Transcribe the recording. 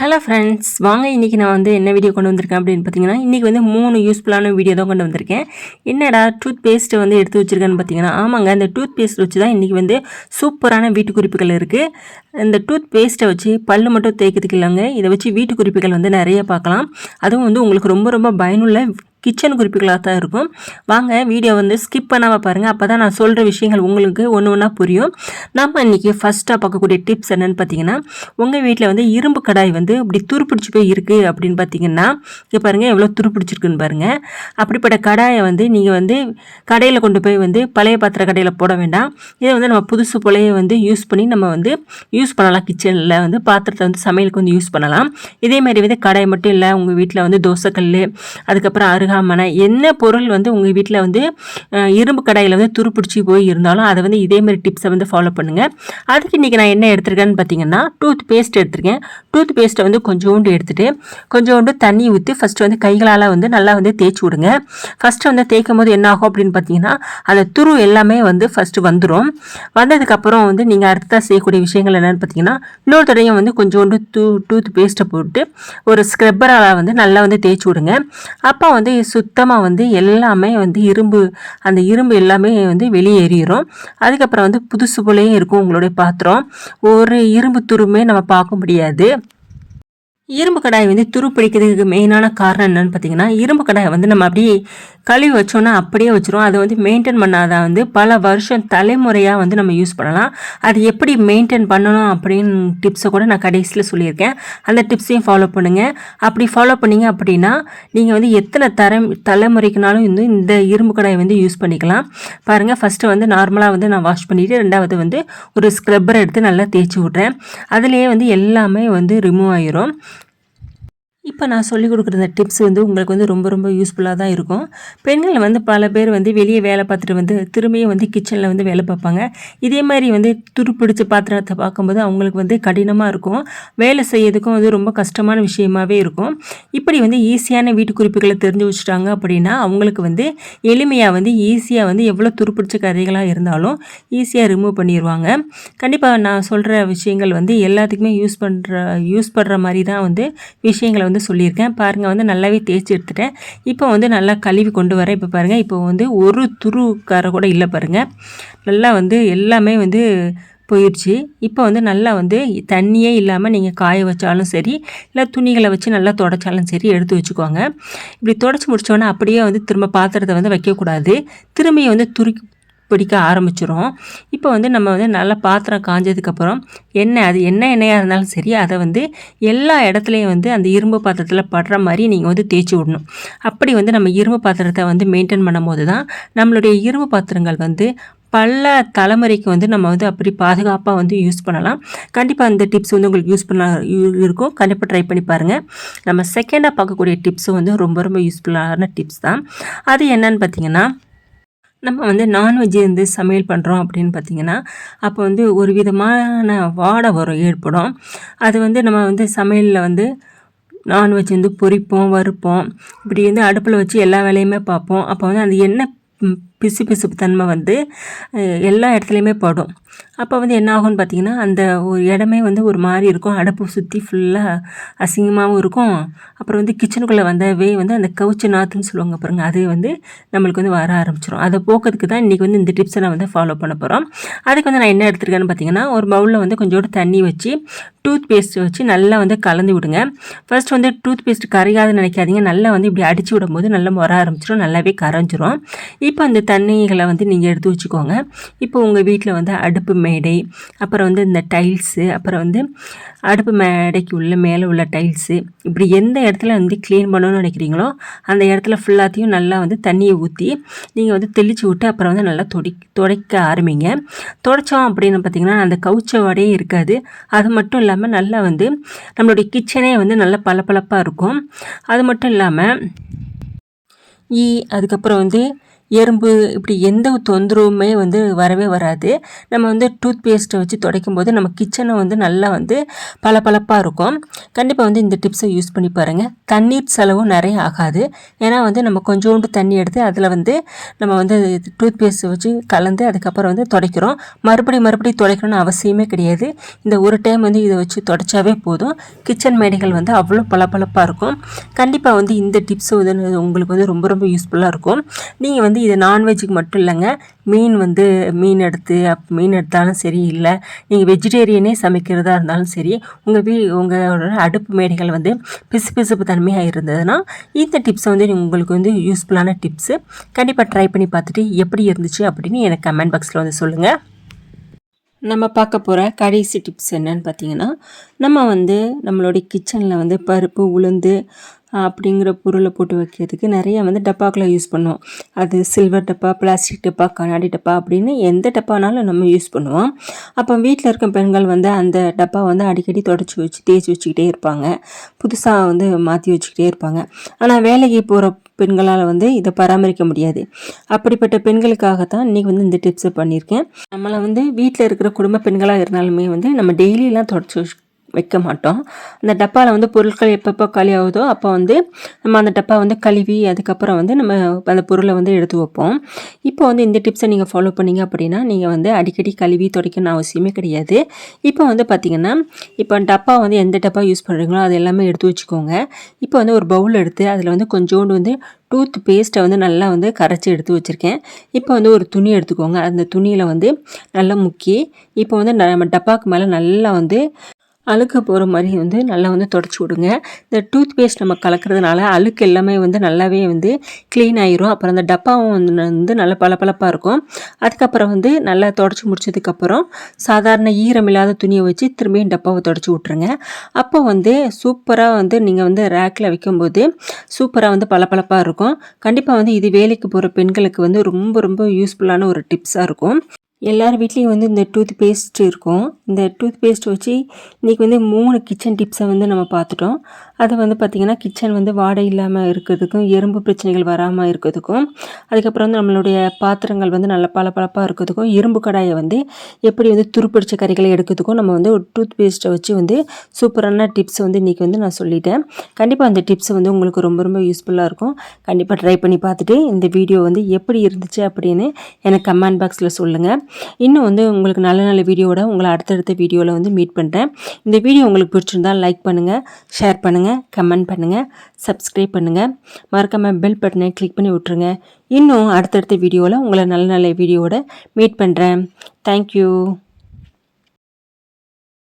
Hello friends, வாங்க இன்றைக்கி நான் வந்து என்ன வீடியோ கொண்டு வந்திருக்கேன் அப்படின்னு பார்த்தீங்கன்னா, இன்றைக்கி வந்து 3 யூஸ்ஃபுல்லான வீடியோ தான் கொண்டு வந்திருக்கேன். என்னடா டூத் பேஸ்ட்டு வந்து எடுத்து வச்சுருக்கேன்னு பார்த்தீங்கன்னா, ஆமாங்க, இந்த டூத் பேஸ்ட் வச்சு தான் இன்றைக்கி வந்து சூப்பரான வீட்டு குறிப்புகள் இருக்குது. இந்த டூத் பேஸ்ட்டை வச்சு பல்லு மட்டும் தேய்க்கிறதுக்கு இல்லைங்க, இதை வச்சு வீட்டு குறிப்புகள் வந்து நிறைய பார்க்கலாம். அதுவும் வந்து உங்களுக்கு ரொம்ப ரொம்ப பயனுள்ள கிச்சன் குறிப்புகளாக தான் இருக்கும். வாங்க வீடியோ வந்து ஸ்கிப் பண்ணாமல் பாருங்கள், அப்போ தான் நான் சொல்கிற விஷயங்கள் உங்களுக்கு ஒன்று ஒன்றா புரியும். நம்ம இன்றைக்கி ஃபஸ்ட்டாக பார்க்கக்கூடிய டிப்ஸ் என்னென்னு பார்த்தீங்கன்னா, உங்கள் வீட்டில் வந்து இரும்பு கடாய் வந்து இப்படி துருப்பிடிச்சு போய் இருக்குது அப்படின்னு பார்த்தீங்கன்னா, இங்கே பாருங்கள் எவ்வளோ துருப்பிடிச்சிருக்குன்னு பாருங்கள். அப்படிப்பட்ட கடாயை வந்து நீங்கள் வந்து கடையில் கொண்டு போய் வந்து பழைய பாத்திர கடையில் போட வேண்டாம். இதை வந்து நம்ம புதுசு போலையே வந்து யூஸ் பண்ணி நம்ம வந்து யூஸ் பண்ணலாம். கிச்சனில் வந்து பாத்திரத்தை வந்து சமையலுக்கு வந்து யூஸ் பண்ணலாம். இதேமாதிரி வந்து கடாய் மட்டும் இல்லை, உங்கள் வீட்டில் வந்து தோசைக்கல், அதுக்கப்புறம் அருகாமனை என்ன பொருள் வந்து உங்கள் வீட்டில் வந்து இரும்பு கடாயில் வந்து துருப்பிடிச்சி போய் இருந்தாலும் அதை வந்து இதேமாதிரி டிப்ஸை வந்து ஃபாலோ பண்ணுங்கள். அதுக்கு இன்றைக்கி நான் என்ன எடுத்திருக்கேன்னு பார்த்தீங்கன்னா, டூத் பேஸ்ட் எடுத்திருக்கேன். டூத் பேஸ்ட்டை வந்து கொஞ்சோண்டு எடுத்துகிட்டு கொஞ்சோண்டு தண்ணி ஊற்றி ஃபஸ்ட்டு வந்து கைகளால் வந்து நல்லா வந்து தேய்ச்சி விடுங்க. ஃபஸ்ட்டு வந்து தேய்க்கும் போது என்ன ஆகும் அப்படின்னு பார்த்தீங்கன்னா, அந்த துரு எல்லாமே வந்து ஃபஸ்ட்டு வந்துடும். வந்ததுக்கப்புறம் வந்து நீங்கள் அடுத்ததாக செய்யக்கூடிய விஷயங்கள் என்னென்னு பார்த்தீங்கன்னா, இன்னொரு தடையும் வந்து கொஞ்சோண்டு டூத் பேஸ்ட்டை போட்டு ஒரு ஸ்க்ரப்பரால் வந்து நல்லா வந்து தேய்ச்சி விடுங்க. அப்போ வந்து சுத்தமாக வந்து எல்லாமே வந்து அந்த இரும்பு எல்லாமே வந்து வெளியேறிடும். அதுக்கப்புறம் வந்து புதுசு போலேயே இருக்கும் உங்களுடைய பாத்திரம். ஒரு இரும்பு துருமே நம்ம பார்க்க முடியாது. இரும்பு கடாய் வந்து துரு பிடிக்கிறதுக்கு மெயினான காரணம் என்னென்னு பார்த்தீங்கன்னா, இரும்பு கடாயை வந்து நம்ம அப்படியே கழுவி வச்சோன்னா அப்படியே வச்சுருவோம். அதை வந்து மெயின்டைன் பண்ணாதான் வந்து பல வருஷம் தலைமுறையாக வந்து நம்ம யூஸ் பண்ணலாம். அது எப்படி மெயின்டைன் பண்ணணும் அப்படின்னு டிப்ஸை கூட நான் கடைசியில் சொல்லியிருக்கேன். அந்த டிப்ஸையும் ஃபாலோ பண்ணுங்கள். அப்படி ஃபாலோ பண்ணிங்க அப்படின்னா நீங்கள் வந்து எத்தனை தலைமுறைக்குனாலும் வந்து இந்த இரும்பு கடாயை வந்து யூஸ் பண்ணிக்கலாம். பாருங்கள், ஃபஸ்ட்டு வந்து நார்மலாக வந்து நான் வாஷ் பண்ணிவிட்டு ரெண்டாவது வந்து ஒரு ஸ்க்ரப்பரை எடுத்து நல்லா தேய்ச்சி விட்றேன். அதுலேயே வந்து எல்லாமே வந்து ரிமூவ் ஆகிரும். இப்போ நான் சொல்லிக் கொடுக்குற இந்த டிப்ஸ் வந்து உங்களுக்கு வந்து ரொம்ப ரொம்ப யூஸ்ஃபுல்லாக தான் இருக்கும். பெண்கள் வந்து பல பேர் வந்து வெளியே வேலை பார்த்துட்டு வந்து திரும்பியும் வந்து கிச்சனில் வந்து வேலை பார்ப்பாங்க. இதே மாதிரி வந்து துருப்பிடிச்ச பாத்திரத்தை பார்க்கும்போது அவங்களுக்கு வந்து கடினமாக இருக்கும். வேலை செய்யறதுக்கும் வந்து ரொம்ப கஷ்டமான விஷயமாகவே இருக்கும். இப்படி வந்து ஈஸியான வீட்டு குறிப்புகளை தெரிஞ்சு வச்சுட்டாங்க அப்படின்னா அவங்களுக்கு வந்து எளிமையாக வந்து ஈஸியாக வந்து எவ்வளோ துருப்பிடிச்ச கதைகளாக இருந்தாலும் ஈஸியாக ரிமூவ் பண்ணிடுவாங்க. கண்டிப்பாக நான் சொல்கிற விஷயங்கள் வந்து எல்லாத்துக்குமே யூஸ் பண்ணுற மாதிரி தான் வந்து விஷயங்களை வந்து சொல்லியிருக்கேன். பாருங்கள், வந்து நல்லாவே தேய்ச்சி எடுத்துட்டேன். இப்போ வந்து நல்லா கழுவி கொண்டு வரேன். இப்போ பாருங்கள், இப்போ வந்து ஒரு துருக்கார கூட இல்லை பாருங்கள். நல்லா வந்து எல்லாமே வந்து போயிடுச்சு. இப்போ வந்து நல்லா வந்து தண்ணியே இல்லாமல் நீங்கள் காய வச்சாலும் சரி, இல்லை துணிகளை வச்சு நல்லா துடைச்சாலும் சரி எடுத்து வச்சுக்கோங்க. இப்படி துடைச்சி முடித்தோன்னே அப்படியே வந்து திரும்ப பாத்திரத்தை வந்து வைக்கக்கூடாது. திரும்பி வந்து பிடிக்க ஆரம்பிச்சிடும். இப்போ வந்து நம்ம வந்து நல்லா பாத்திரம் காஞ்சதுக்கப்புறம் அது எண்ணெயாக இருந்தாலும் சரி, அதை வந்து எல்லா இடத்துலையும் வந்து அந்த இரும்பு பாத்திரத்தில் படுற மாதிரி நீங்கள் வந்து தேய்ச்சி விடணும். அப்படி வந்து நம்ம இரும்பு பாத்திரத்தை வந்து மெயின்டைன் பண்ணும் போது தான் நம்மளுடைய இரும்பு பாத்திரங்கள் வந்து பல தலைமுறைக்கு வந்து நம்ம வந்து அப்படி பாதுகாப்பாக வந்து யூஸ் பண்ணலாம். கண்டிப்பாக அந்த டிப்ஸ் வந்து உங்களுக்கு இருக்கும். கண்டிப்பாக ட்ரை பண்ணி பாருங்கள். நம்ம செகண்டாக பார்க்கக்கூடிய டிப்ஸும் வந்து ரொம்ப ரொம்ப யூஸ்ஃபுல்லான டிப்ஸ் தான். அது என்னன்னு பார்த்தீங்கன்னா, நம்ம வந்து நான்வெஜ் வந்து சமையல் பண்ணுறோம் அப்படின்னு பார்த்திங்கன்னா, அப்போ வந்து ஒரு விதமான வாடை ஏற்படும். அது வந்து நம்ம வந்து சமையலில் வந்து நான்வெஜ் வந்து பொரிப்போம், வறுப்போம், இப்படி வந்து அடுப்பில் வச்சு எல்லா வேலையுமே பார்ப்போம். அப்போ வந்து அந்த எண்ணெய் பிசுப்பு தன்மை வந்து எல்லா இடத்துலையுமே படும். அப்போ வந்து என்ன ஆகும்னு பார்த்திங்கன்னா, அந்த ஒரு இடமே வந்து ஒரு மாதிரி இருக்கும். அடுப்பு சுற்றி ஃபுல்லாக அசிங்கமாகவும் இருக்கும். அப்புறம் வந்து கிச்சனுக்குள்ளே வந்தவே வந்து அந்த கவுச்சி நாற்றுன்னு சொல்லுவாங்க பாருங்கள், அது வந்து நம்மளுக்கு வந்து வர ஆரம்பிச்சிடும். அதை போக்கிறதுக்கு தான் இன்றைக்கி வந்து இந்த டிப்ஸை நான் வந்து ஃபாலோ பண்ண போகிறோம். அதுக்கு வந்து நான் என்ன எடுத்துருக்கேன்னு பார்த்திங்கன்னா, ஒரு பவுலில் வந்து கொஞ்சோண்டு தண்ணி வச்சு டூத் பேஸ்ட் வச்சு நல்லா வந்து கலந்து விடுங்க. ஃபர்ஸ்ட் வந்து டூத் பேஸ்ட் கரையாதுன்னு நினைக்காதீங்க. நல்லா வந்து இப்படி அடித்து விடும்போது நல்லா வர ஆரம்பிச்சிடும், நல்லாவே கரைஞ்சிரும். இப்போ அந்த தண்ணிகளை வந்து நீங்கள் எடுத்து வச்சுக்கோங்க. இப்போ உங்கள் வீட்டில் வந்து அடுப்பு மேடை, அப்புறம் வந்து இந்த டைல்ஸு, அப்புறம் வந்து அடுப்பு மேடைக்கு மேலே உள்ள டைல்ஸு, இப்படி எந்த இடத்துல வந்து க்ளீன் பண்ணணும்னு நினைக்கிறீங்களோ அந்த இடத்துல ஃபுல்லாத்தையும் நல்லா வந்து தண்ணியை ஊற்றி நீங்கள் வந்து தெளித்து விட்டு அப்புறம் வந்து நல்லா துடைக்க ஆரம்பிங்க. துடைச்சோம் அப்படின்னு பார்த்திங்கன்னா அந்த கவுச்ச வாடையே இருக்காது. அது மட்டும் இல்லாமல் நல்லா வந்து நம்மளுடைய கிச்சனே வந்து நல்லா பளபளப்பாக இருக்கும். அது மட்டும் இல்லாமல் அதுக்கப்புறம் வந்து எறும்பு இப்படி எந்த தொந்தரவுமே வந்து வரவே வராது. நம்ம வந்து டூத் பேஸ்ட்டை வச்சு துடைக்கும் போது நம்ம கிச்சனை வந்து நல்லா வந்து பளபளப்பாக இருக்கும். கண்டிப்பாக வந்து இந்த டிப்ஸை யூஸ் பண்ணி பாருங்கள். தண்ணீர் செலவும் நிறைய ஆகாது. ஏன்னா வந்து நம்ம கொஞ்சோண்டு தண்ணி எடுத்து அதில் வந்து நம்ம வந்து டூத் பேஸ்ட்டை வச்சு கலந்து அதுக்கப்புறம் வந்து துடைக்கிறோம். மறுபடியும் துடைக்கணும்னு அவசியமே கிடையாது. இந்த ஒரு டைம் வந்து இதை வச்சு துடைச்சாவே போதும். கிச்சன் மேடைகள் வந்து அவ்வளோ பளபளப்பாக இருக்கும். கண்டிப்பாக வந்து இந்த டிப்ஸ் வந்து உங்களுக்கு வந்து ரொம்ப ரொம்ப யூஸ்ஃபுல்லாக இருக்கும். நீங்கள் வந்து இது நான்வெஜ்ஜுக்கு மட்டும் இல்லைங்க, மீன் எடுத்தாலும் சரி, இல்லை நீங்கள் வெஜிடேரியனே சமைக்கிறதா இருந்தாலும் சரி, உங்களோட அடுப்பு மேடைகள் வந்து பிசுபிசுப்பு தன்மையாக இருந்ததுன்னா இந்த டிப்ஸை வந்து உங்களுக்கு வந்து யூஸ்ஃபுல்லான டிப்ஸு. கண்டிப்பாக ட்ரை பண்ணி பார்த்துட்டு எப்படி இருந்துச்சு அப்படின்னு எனக்கு கமெண்ட் பாக்ஸில் வந்து சொல்லுங்கள். நம்ம பார்க்க போகிற கடைசி டிப்ஸ் என்னன்னு பார்த்தீங்கன்னா, நம்ம வந்து நம்மளுடைய கிச்சனில் வந்து பருப்பு, உளுந்து அப்படிங்கிற பொருளை போட்டு வைக்கிறதுக்கு நிறைய வந்து டப்பாக்களை யூஸ் பண்ணுவோம். அது சில்வர் டப்பா, பிளாஸ்டிக் டப்பா, கண்ணாடி டப்பா அப்படின்னு எந்த டப்பானாலும் நம்ம யூஸ் பண்ணுவோம். அப்போ வீட்டில் இருக்க பெண்கள் வந்து அந்த டப்பா வந்து அடிக்கடி தேய்ச்சி வச்சுக்கிட்டே இருப்பாங்க. புதுசாக வந்து மாற்றி வச்சுக்கிட்டே இருப்பாங்க. ஆனால் வேலைக்கு போகிற பெண்களால் வந்து இதை பராமரிக்க முடியாது. அப்படிப்பட்ட பெண்களுக்காகத்தான் இன்றைக்கி வந்து இந்த டிப்ஸை பண்ணியிருக்கேன். நம்மளை வந்து வீட்டில் இருக்கிற குடும்ப பெண்களாக இருந்தாலுமே வந்து நம்ம டெய்லியெலாம் தொடச்சி வைக்க மாட்டோம். அந்த டப்பாவில் வந்து பொருட்கள் எப்பப்போ காலி ஆகுதோ அப்போ வந்து நம்ம அந்த டப்பா வந்து கழுவி அதுக்கப்புறம் வந்து நம்ம அந்த பொருளை வந்து எடுத்து வைப்போம். இப்போ வந்து இந்த டிப்ஸை நீங்கள் ஃபாலோ பண்ணிங்க அப்படின்னா நீங்கள் வந்து அடிக்கடி கழுவி துடைக்கணும்னு அவசியமே கிடையாது. இப்போ வந்து பார்த்திங்கன்னா, இப்போ டப்பா வந்து எந்த டப்பா யூஸ் பண்ணுறீங்களோ அது எல்லாமே எடுத்து வச்சுக்கோங்க. இப்போ வந்து ஒரு பவுல் எடுத்து அதில் வந்து கொஞ்சோண்டு வந்து டூத் பேஸ்ட்டை வந்து நல்லா வந்து கரைச்சி எடுத்து வச்சுருக்கேன். இப்போ வந்து ஒரு துணி எடுத்துக்கோங்க. அந்த துணியில் வந்து நல்லா முக்கி இப்போ வந்து நம்ம டப்பாவுக்கு மேலே நல்லா வந்து அழுக்கு போகிற மாதிரி வந்து நல்லா வந்து தொடச்சி விடுங்க. இந்த டூத் பேஸ்ட் நம்ம கலக்கிறதுனால அழுக்கு எல்லாமே வந்து நல்லாவே வந்து க்ளீன் ஆயிரும். அப்புறம் அந்த டப்பாவும் வந்து நல்லா பளபளப்பாக இருக்கும். அதுக்கப்புறம் வந்து நல்லா தொடச்சி முடிச்சதுக்கப்புறம் சாதாரண ஈரமில்லாத துணியை வச்சு திரும்பியும் டப்பாவை தொடச்சி விட்ருங்க. அப்போ வந்து சூப்பராக வந்து நீங்கள் வந்து ரேக்கில் வைக்கும்போது சூப்பராக வந்து பளபளப்பாக இருக்கும். கண்டிப்பாக வந்து இது வேலைக்கு போகிற பெண்களுக்கு வந்து ரொம்ப ரொம்ப யூஸ்ஃபுல்லான ஒரு டிப்ஸாக இருக்கும். எல்லார் வீட்லேயும் வந்து இந்த டூத் பேஸ்ட் இருக்கும். இந்த டூத் பேஸ்ட் வச்சு இன்றைக்கி வந்து 3 கிச்சன் டிப்ஸை வந்து நம்ம பார்த்துட்டோம். அது வந்து பார்த்திங்கன்னா கிச்சன் வந்து வாடை இல்லாமல் இருக்கிறதுக்கும், எறும்பு பிரச்சனைகள் வராமல் இருக்கிறதுக்கும், அதுக்கப்புறம் வந்து நம்மளுடைய பாத்திரங்கள் வந்து நல்ல பளபளப்பாக இருக்கிறதுக்கும், இரும்பு கடாயை வந்து எப்படி வந்து துருப்பிடிச்ச கறிகளை எடுக்கிறதுக்கும் நம்ம வந்து ஒரு டூத் பேஸ்ட்டை வச்சு வந்து சூப்பரான டிப்ஸ் வந்து இன்றைக்கி வந்து நான் சொல்லிட்டேன். கண்டிப்பாக அந்த டிப்ஸ் வந்து உங்களுக்கு ரொம்ப ரொம்ப யூஸ்ஃபுல்லாக இருக்கும். கண்டிப்பாக ட்ரை பண்ணி பார்த்துட்டு இந்த வீடியோ வந்து எப்படி இருந்துச்சு அப்படின்னு எனக்கு கமெண்ட் பாக்ஸில் சொல்லுங்கள். இன்னும் வந்து உங்களுக்கு நல்ல நல்ல வீடியோவோட உங்களை அடுத்தடுத்த வீடியோவில் வந்து மீட் பண்ணுறேன். இந்த வீடியோ உங்களுக்கு பிடிச்சிருந்தால் லைக் பண்ணுங்கள், ஷேர் பண்ணுங்கள், கமெண்ட் பண்ணுங்கள், சப்ஸ்கிரைப் பண்ணுங்கள். மறக்காமல் பெல் பட்டனை கிளிக் பண்ணி விட்ருங்க. இன்னும் அடுத்தடுத்த வீடியோவில் உங்களை நல்ல நல்ல வீடியோவோட மீட் பண்ணுறேன். தேங்க்யூ.